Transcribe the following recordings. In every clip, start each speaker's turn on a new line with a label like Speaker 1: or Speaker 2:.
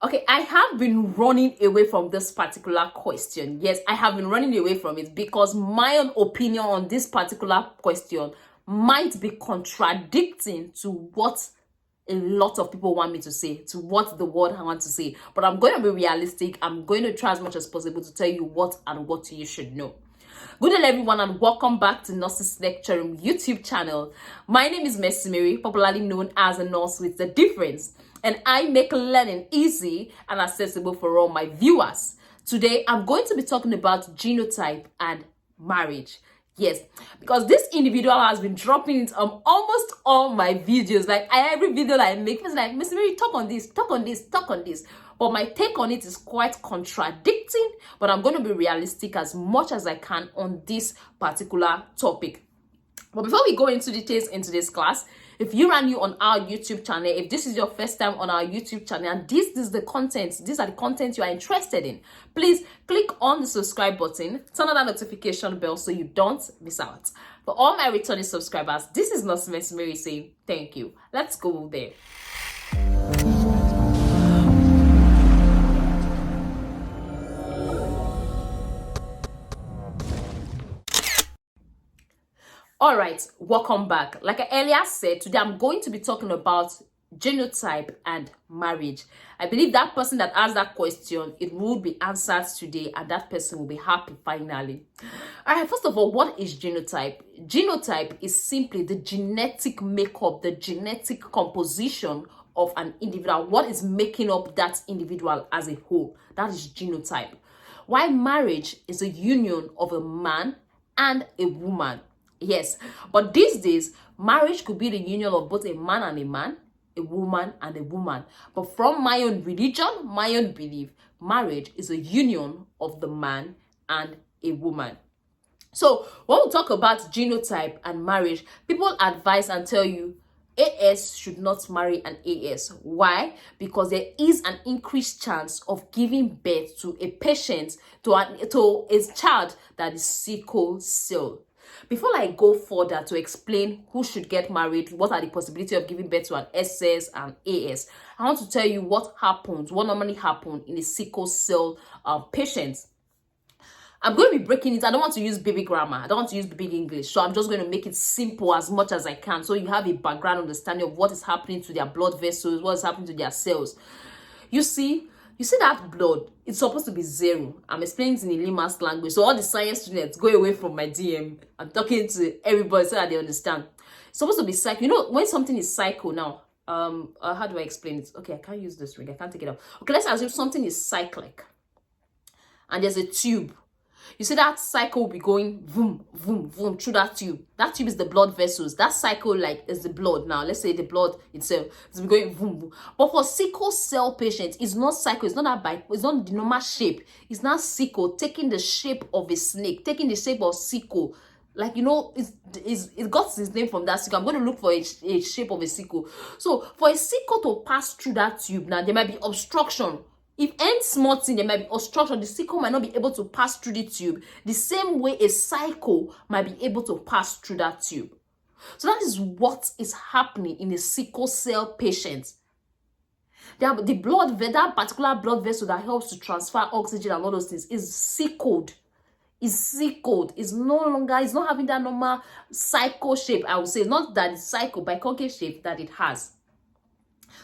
Speaker 1: Okay, I have been running away from this particular question. Yes, I have been running away from it because my own opinion on this particular question might be contradicting to what a lot of people want me to say, to what the world I want to say. But I'm going to be realistic. I'm going to try as much as possible to tell you what and what you should know. Good day, everyone, and welcome back to Nurses Lecturing YouTube channel. My name is Mercy Mary, popularly known as a nurse with the difference, and I make learning easy and accessible for all my viewers. Today, I'm going to be talking about genotype and marriage. Yes, because this individual has been dropping it on almost all my videos. Like every video that I make, it's like, Miss Mary, talk on this, talk on this, talk on this. But my take on it is quite contradicting, but I'm going to be realistic as much as I can on this particular topic. But before we go into details into this class, if you are new on our YouTube channel, if this is your first time on our YouTube channel, and these are the content you are interested in, please click on the subscribe button, turn on that notification bell so you don't miss out. For all my returning subscribers, this is Nurse Mary saying thank you. Let's go there. All right, welcome back. Like I earlier said, today I'm going to be talking about genotype and marriage. I believe that person that asked that question, it will be answered today, and that person will be happy finally. All right, first of all, what is genotype? Genotype is simply the genetic makeup, the genetic composition of an individual. What is making up that individual as a whole? That is genotype. While marriage is a union of a man and a woman. Yes, but these days, marriage could be the union of both a man and a man, a woman and a woman. But from my own religion, my own belief, marriage is a union of the man and a woman. So when we talk about genotype and marriage, people advise and tell you AS should not marry an AS. Why? Because there is an increased chance of giving birth to a patient, to a child that is sickle cell. Before I go further to explain who should get married, what are the possibilities of giving birth to an SS and AS, I want to tell you what normally happens in a sickle cell patient. I'm going to be breaking it. I don't want to use baby grammar. I don't want to use baby English. So I'm just going to make it simple as much as I can, so you have a background understanding of what is happening to their blood vessels, what is happening to their cells. You see that blood, it's supposed to be zero. I'm explaining it in a layman's language. So all the science students, go away from my DM. I'm talking to everybody so that they understand. It's supposed to be cycle. You know, when something is cycle now, how do I explain it? Okay, I can't use this ring. I can't take it out. Okay, let's assume something is cyclic. And there's a tube. You see that cycle will be going boom, boom, boom through that tube. That tube is the blood vessels. That cycle is the blood. Now, let's say the blood itself is going boom, boom. But for sickle cell patients, it's not cycle. It's not it's not the normal shape. It's not sickle, taking the shape of a snake, taking the shape of sickle. Like, you know, it got its name from that sickle. I'm going to look for a shape of a sickle. So for a sickle to pass through that tube, now there might be obstruction. If any small thing, there might be obstruction. The sickle might not be able to pass through the tube the same way a cycle might be able to pass through that tube. So that is what is happening in a sickle cell patient. The blood, that particular blood vessel that helps to transfer oxygen and all those things is sickled. It's not having that normal cycle shape. I would say not that it's cycle by concave shape that it has.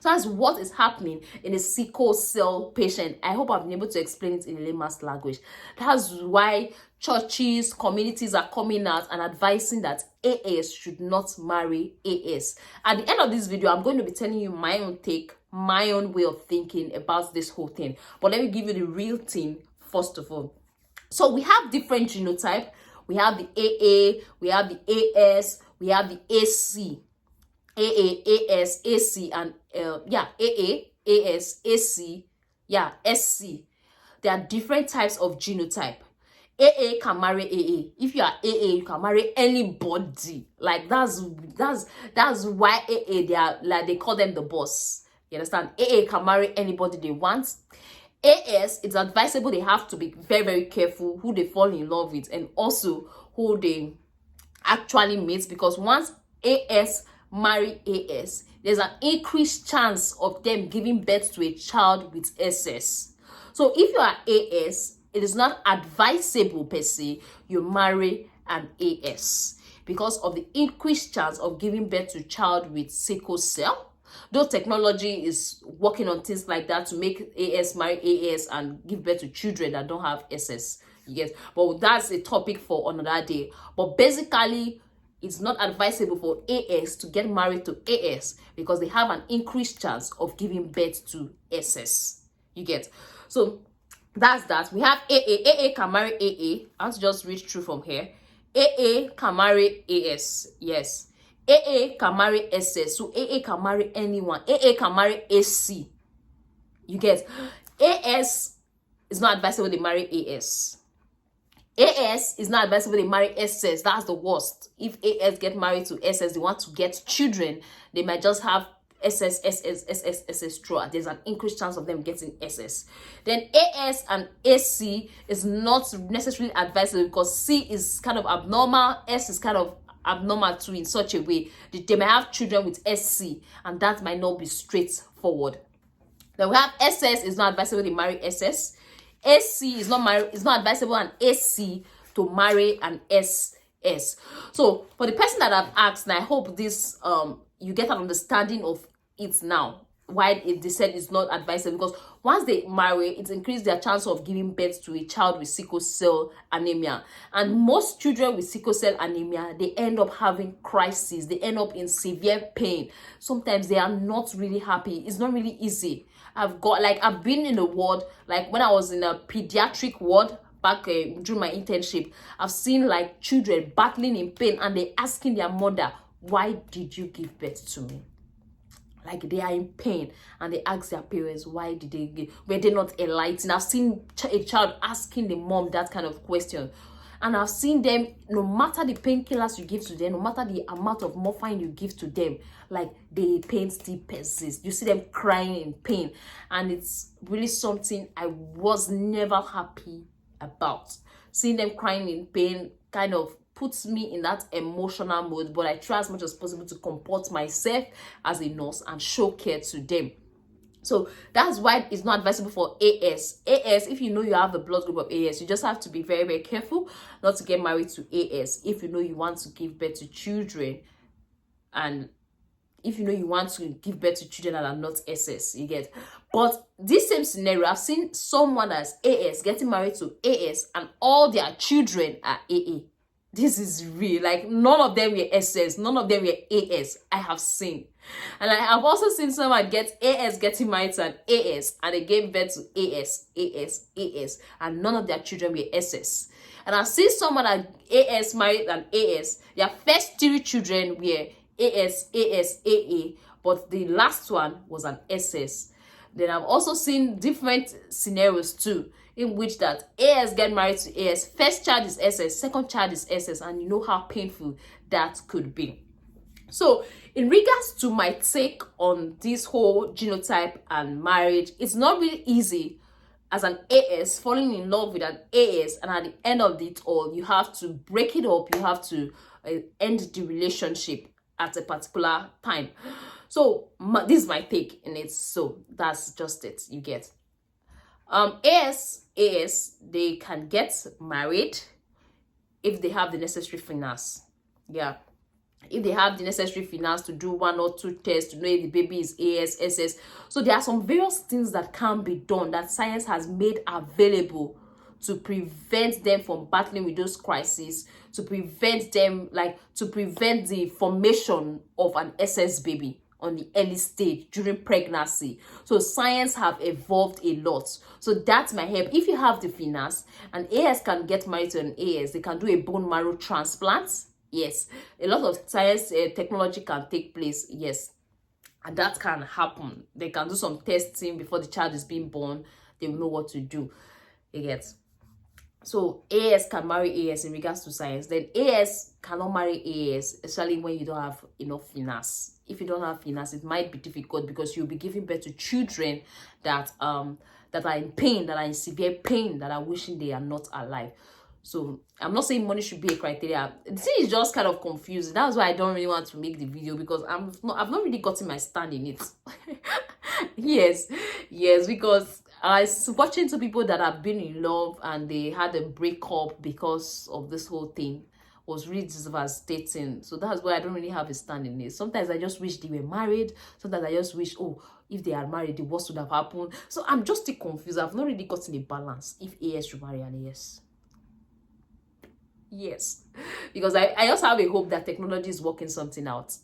Speaker 1: So that's what is happening in a sickle cell patient. I hope I've been able to explain it in layman's language. That's why churches, communities are coming out and advising that AS should not marry AS. At the end of this video, I'm going to be telling you my own take, my own way of thinking about this whole thing. But let me give you the real thing first of all. So we have different genotype. We have the AA, we have the AS, we have the AC. AS, AC, and AA, AS, AC, SC. There are different types of genotype. AA can marry AA. If you are AA, you can marry anybody. Like that's why AA, they call them the boss. You understand? AA can marry anybody they want. AS, it's advisable they have to be very, very careful who they fall in love with and also who they actually meet, because once AS marry AS, there's an increased chance of them giving birth to a child with SS. So if you are AS, it is not advisable per se you marry an AS because of the increased chance of giving birth to a child with sickle cell. Though technology is working on things like that to make AS marry AS and give birth to children that don't have SS. Yes, but that's a topic for another day. But basically, it's not advisable for AS to get married to AS because they have an increased chance of giving birth to SS. You get? So that's that. We have AA. AA can marry AA. I'll just read through from here. AA can marry AS. Yes. AA can marry SS. So AA can marry anyone. AA can marry AC. You get? AS is not advisable they marry AS. AS is not advisable they marry SS. That's the worst. If AS get married to SS, they want to get children, they might just have SS throughout. There's an increased chance of them getting SS. Then AS and AC is not necessarily advisable because C is kind of abnormal, S is kind of abnormal too in such a way that they may have children with SC, and that might not be straightforward. Then we have SS is not advisable to marry SS. AC is not advisable and AC to marry an SS. So for the person that I've asked, and I hope this you get an understanding of it now, why they said it's not advisable, because once they marry, it increases their chance of giving birth to a child with sickle cell anemia. And most children with sickle cell anemia, they end up having crises. They end up in severe pain. Sometimes they are not really happy. It's not really easy. I've been in a ward, like when I was in a pediatric ward back during my internship, I've seen like children battling in pain and they asking their mother, why did you give birth to me? Like they are in pain and they ask their parents, why did they give, were they not enlightened? I've seen a child asking the mom that kind of question. And I've seen them, no matter the painkillers you give to them, no matter the amount of morphine you give to them, like the pain still persists. You see them crying in pain. And it's really something I was never happy about. Seeing them crying in pain kind of puts me in that emotional mode, but I try as much as possible to comport myself as a nurse and show care to them. So that's why it's not advisable for AS. AS, if you know you have the blood group of AS, you just have to be very, very careful not to get married to AS if you know you want to give birth to children, and if you know you want to give birth to children that are not SS, you get. But this same scenario, I've seen someone that's AS getting married to AS and all their children are AA. This is real. Like, none of them were SS, none of them were AS. I have seen. And I have also seen someone get AS getting married to an AS and they gave birth to AS, and none of their children were SS. And I've seen someone that AS married an AS. Their first 3 children were AS, AA, but the last one was an SS. Then I've also seen different scenarios too, in which that AS get married to AS, first child is SS, second child is SS, and you know how painful that could be. So in regards to my take on this whole genotype and marriage, it's not really easy as an AS falling in love with an AS, and at the end of it all, you have to break it up, you have to end the relationship at a particular time. So this is my take in it. So that's just it. You get. AS, they can get married if they have the necessary finance. Yeah. If they have the necessary finance to do 1 or 2 tests to know if the baby is AS, SS. So there are some various things that can be done that science has made available to prevent them from battling with those crises, to prevent them, to prevent the formation of an SS baby on the early stage during pregnancy. So science have evolved a lot. So that might help. If you have the finance, an AS can get married to an AS, they can do a bone marrow transplant. Yes, a lot of science technology can take place. Yes, and that can happen. They can do some testing before the child is being born. They will know what to do. You get. So AS can marry AS in regards to science. Then AS cannot marry AS, especially when you don't have enough finance. If you don't have finance, it might be difficult because you'll be giving birth to children that are in pain, that are in severe pain, that are wishing they are not alive. So I'm not saying money should be a criteria. The thing is just kind of confusing. That's why I don't really want to make the video, because I've not really gotten my stand in it. Yes, yes, because I was watching two people that have been in love and they had a breakup because of this whole thing. Was really devastating. So that's why I don't really have a stand in it. Sometimes I just wish they were married. Sometimes I just wish, oh, if they are married, what would have happened? So I'm just still confused. I've not really gotten a balance if AS should marry an AS. Yes, because I also have a hope that technology is working something out.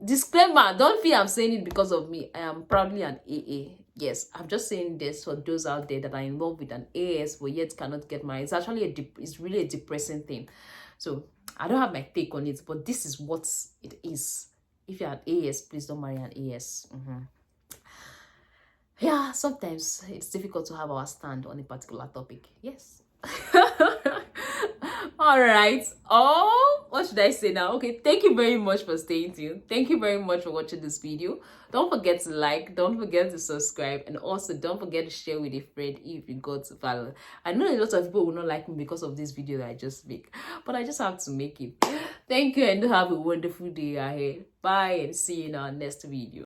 Speaker 1: Disclaimer, don't feel I'm saying it because of me. I am proudly an AA. Yes, I'm just saying this for those out there that are involved with an AS but yet cannot get married. It's actually it's really a depressing thing. So I don't have my take on it, but this is what it is. If you're an AS, please don't marry an AS. Yeah, sometimes it's difficult to have our stand on a particular topic. Yes. All right. Oh, what should I say now? Okay, thank you very much for staying tuned. Thank you very much for watching this video. Don't forget to like, don't forget to subscribe, and also don't forget to share with a friend if you got to follow. I know a lot of people will not like me because of this video that I just make, but I just have to make it. Thank you, and have a wonderful day ahead. Bye, and see you in our next video.